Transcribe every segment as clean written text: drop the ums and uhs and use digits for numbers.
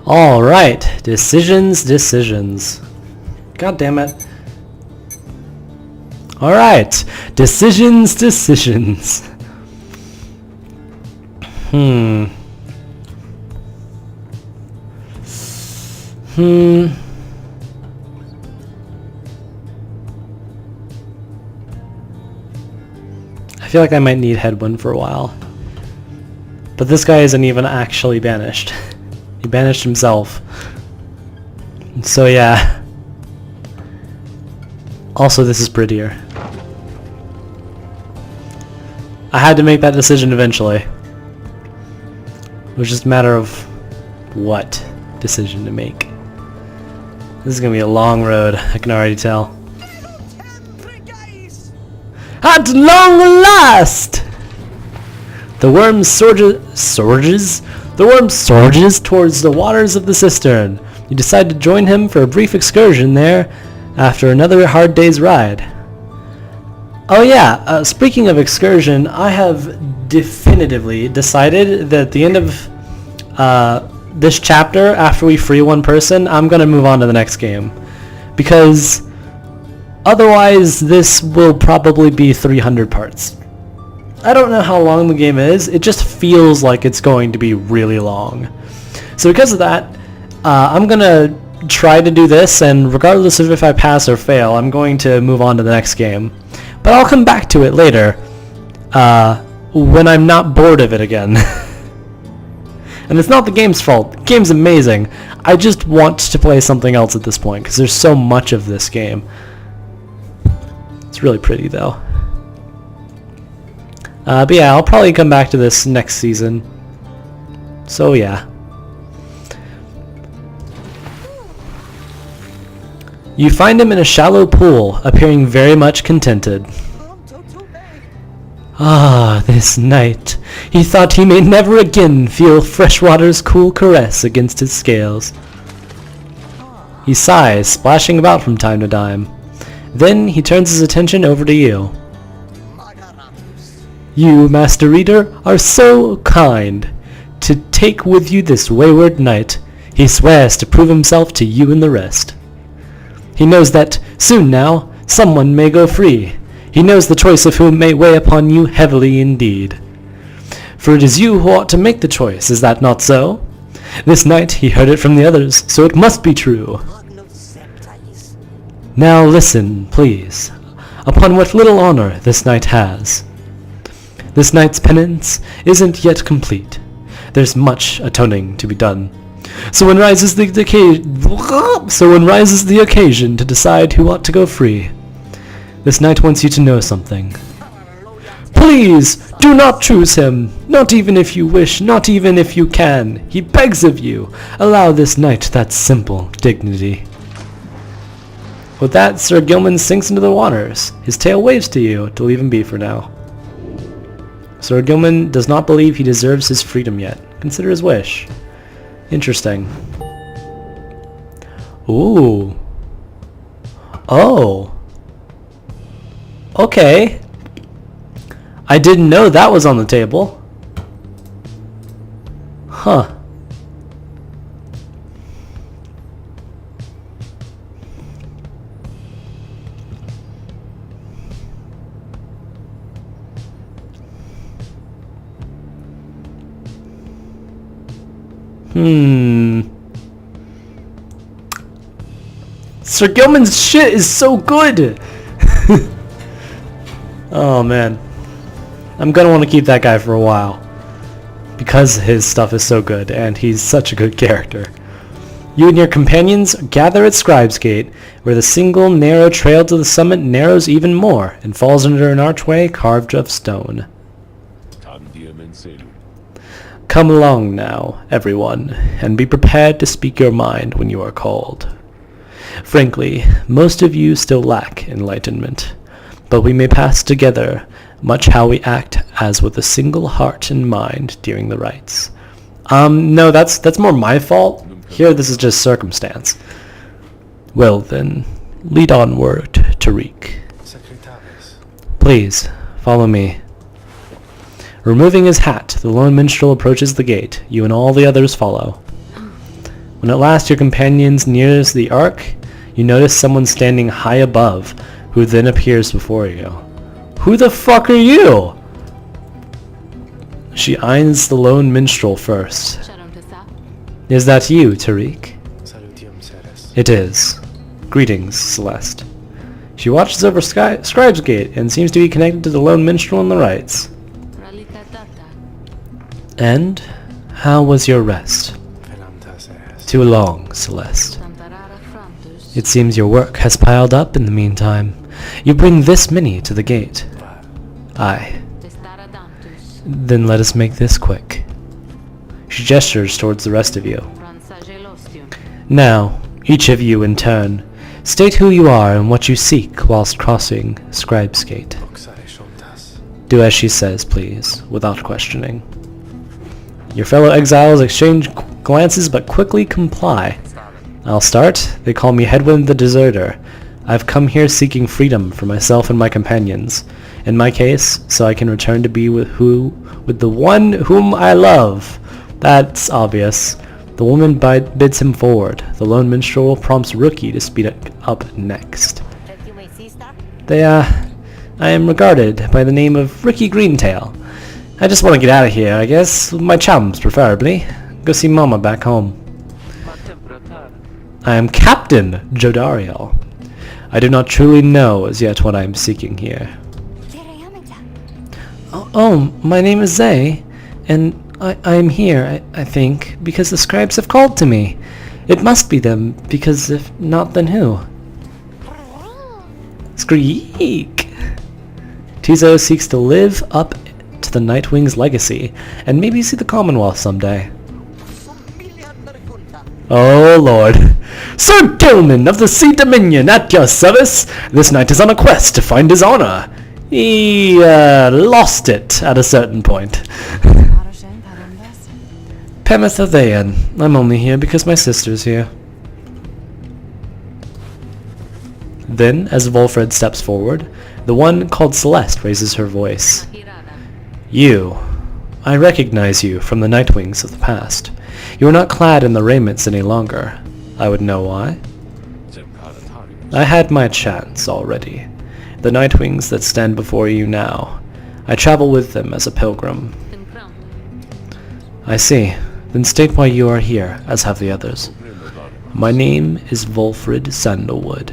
All right, decisions. God damn it. All right, decisions. I feel like I might need Headwind for a while. But this guy isn't even actually banished. He banished himself. So yeah. Also, this is prettier. I had to make that decision eventually. It was just a matter of what decision to make. This is gonna be a long road, I can already tell. At long last! The worm surges towards the waters of the cistern. You decide to join him for a brief excursion there after another hard day's ride. Oh yeah, speaking of excursion, I have definitively decided that at the end of this chapter, after we free one person, I'm going to move on to the next game. Because otherwise this will probably be 300 parts. I don't know how long the game is, it just feels like it's going to be really long. So because of that, I'm going to try to do this, and regardless of if I pass or fail, I'm going to move on to the next game. But I'll come back to it later, when I'm not bored of it again. And it's not the game's fault. The game's amazing. I just want to play something else at this point, because there's so much of this game. It's really pretty, though. But yeah, I'll probably come back to this next season. So yeah. You find him in a shallow pool, appearing very much contented. Ah, this night. He thought he may never again feel freshwater's cool caress against his scales. He sighs, splashing about from time to time. Then he turns his attention over to you. You, Master Reader, are so kind to take with you this wayward knight. He swears to prove himself to you and the rest. He knows that, soon now, someone may go free. He knows the choice of whom may weigh upon you heavily indeed. For it is you who ought to make the choice, is that not so? This night he heard it from the others, so it must be true. Now listen, please, upon what little honor this knight has. This knight's penance isn't yet complete. There's much atoning to be done. So when rises the occasion to decide who ought to go free, this knight wants you to know something. Please, do not choose him, not even if you wish, not even if you can. He begs of you, allow this knight that simple dignity. With that, Sir Gilman sinks into the waters. His tail waves to you to leave him be for now. Sir Gilman does not believe he deserves his freedom yet. Consider his wish. Interesting. Ooh. Oh. Okay. I didn't know that was on the table. Huh. Sir Gilman's shit is so good! Oh man. I'm gonna want to keep that guy for a while. Because his stuff is so good, and he's such a good character. You and your companions gather at Scribe's Gate, where the single narrow trail to the summit narrows even more, and falls under an archway carved of stone. Come along now, everyone, and be prepared to speak your mind when you are called. Frankly, most of you still lack enlightenment, but we may pass together much how we act as with a single heart and mind during the rites. No, that's more my fault. Here, this is just circumstance. Well then, lead onward, Tariq. Please, follow me. Removing his hat, the lone minstrel approaches the gate. You and all the others follow. When at last your companions nears the ark, you notice someone standing high above, who then appears before you. Who the fuck are you? She eyes the lone minstrel first. Is that you, Tariq? It is. Greetings, Celeste. She watches over Scribe's Gate and seems to be connected to the lone minstrel on the right. And how was your rest? Too long, Celeste. It seems your work has piled up in the meantime. You bring this many to the gate. Aye. Then let us make this quick. She gestures towards the rest of you. Now, each of you in turn, state who you are and what you seek whilst crossing Scribe's Gate. Do as she says, please, without questioning. Your fellow exiles exchange glances but quickly comply. I'll start. They call me Headwind the Deserter. I've come here seeking freedom for myself and my companions. In my case, so I can return to be with the one whom I love. That's obvious. The woman bids him forward. The lone minstrel prompts Rookie to speed up next. I am regarded by the name of Ricky Greentail. I just want to get out of here, I guess, with my chums, preferably. Go see Mama back home. I am Captain Jodariel. I do not truly know as yet what I am seeking here. Oh, my name is Zay, and I am here, I think, because the scribes have called to me. It must be them, because if not, then who? Squeak! Tizo seeks to live up to the Nightwing's legacy, and maybe see the Commonwealth someday. Oh lord. Sir Gilman of the Sea Dominion at your service. This knight is on a quest to find his honor. He lost it at a certain point. Pemethathean. I'm only here because my sister's here. Then, as Volfred steps forward, the one called Celeste raises her voice. You. I recognize you from the Nightwings of the past. You are not clad in the raiments any longer. I would know why. I had my chance already. The Nightwings that stand before you now. I travel with them as a pilgrim. I see. Then state why you are here, as have the others. My name is Volfred Sandalwood.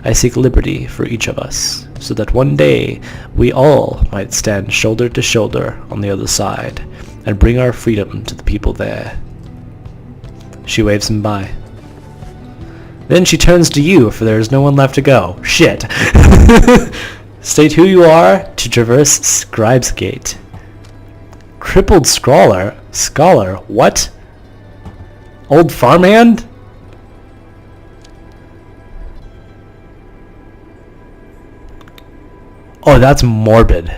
I seek liberty for each of us, so that one day we all might stand shoulder to shoulder on the other side, and bring our freedom to the people there. She waves him by. Then she turns to you, for there is no one left to go. Shit. State who you are to traverse Scribe's Gate. Crippled Scholar? What? Old farmhand? Oh, that's morbid.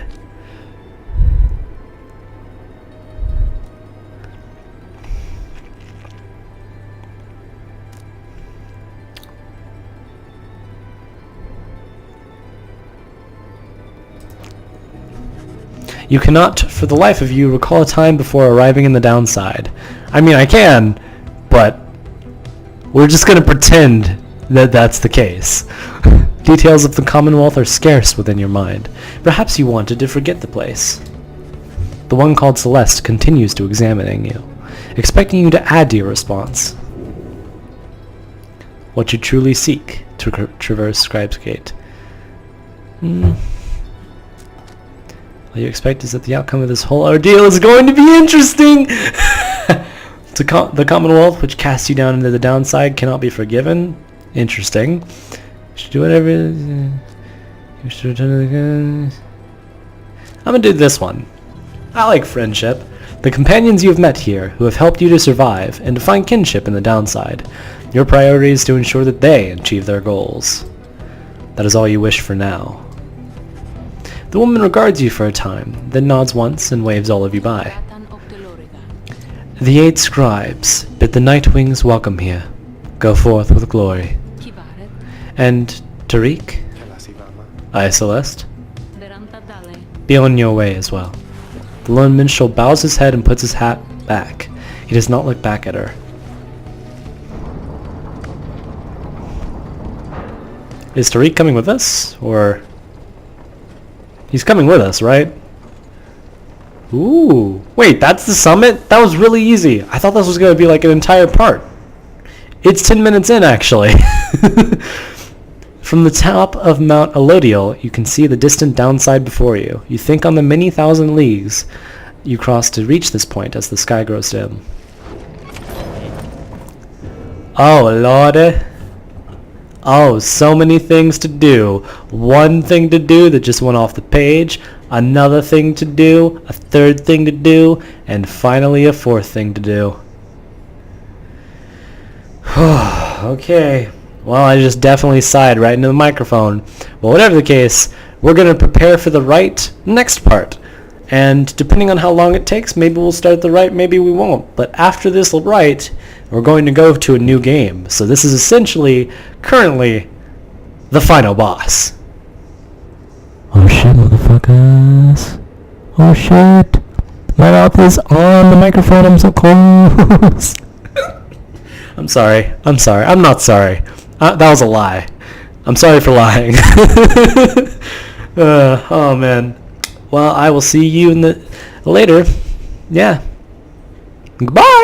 You cannot, for the life of you, recall a time before arriving in the downside. I mean, I can, but we're just gonna pretend that that's the case. Details of the Commonwealth are scarce within your mind. Perhaps you wanted to forget the place. The one called Celeste continues to examining you, expecting you to add to your response. What you truly seek to traverse Scribe's Gate. All you expect is that the outcome of this whole ordeal is going to be interesting! The Commonwealth, which casts you down into the downside, cannot be forgiven. Interesting. Should do whatever. You should return to the gun. I'm gonna do this one. I like friendship. The companions you have met here, who have helped you to survive, and to find kinship in the downside. Your priority is to ensure that they achieve their goals. That is all you wish for now. The woman regards you for a time, then nods once and waves all of you by. The 8 scribes bid the Nightwings welcome here. Go forth with glory. And Tariq? Aye, Celeste? Be on your way as well. The lone minstrel bows his head and puts his hat back. He does not look back at her. Is Tariq coming with us? Or... He's coming with us, right? Ooh. Wait, that's the summit? That was really easy. I thought this was going to be like an entire part. It's 10 minutes in, actually. From the top of Mount Elodial, you can see the distant downside before you. You think on the many thousand leagues you cross to reach this point as the sky grows dim. Oh, Lord. Oh, so many things to do. One thing to do that just went off the page, another thing to do, a third thing to do, and finally a fourth thing to do. Okay. Well, I just definitely sighed right into the microphone. Well, whatever the case, we're going to prepare for the next part. And depending on how long it takes, maybe we'll start the right, maybe we won't. But after this right, we're going to go to a new game. So this is essentially, currently, the final boss. Oh shit, motherfuckers. Oh shit. My mouth is on the microphone, I'm so close. I'm sorry. I'm not sorry. That was a lie. I'm sorry for lying. Oh man. Well, I will see you later. Yeah. Goodbye.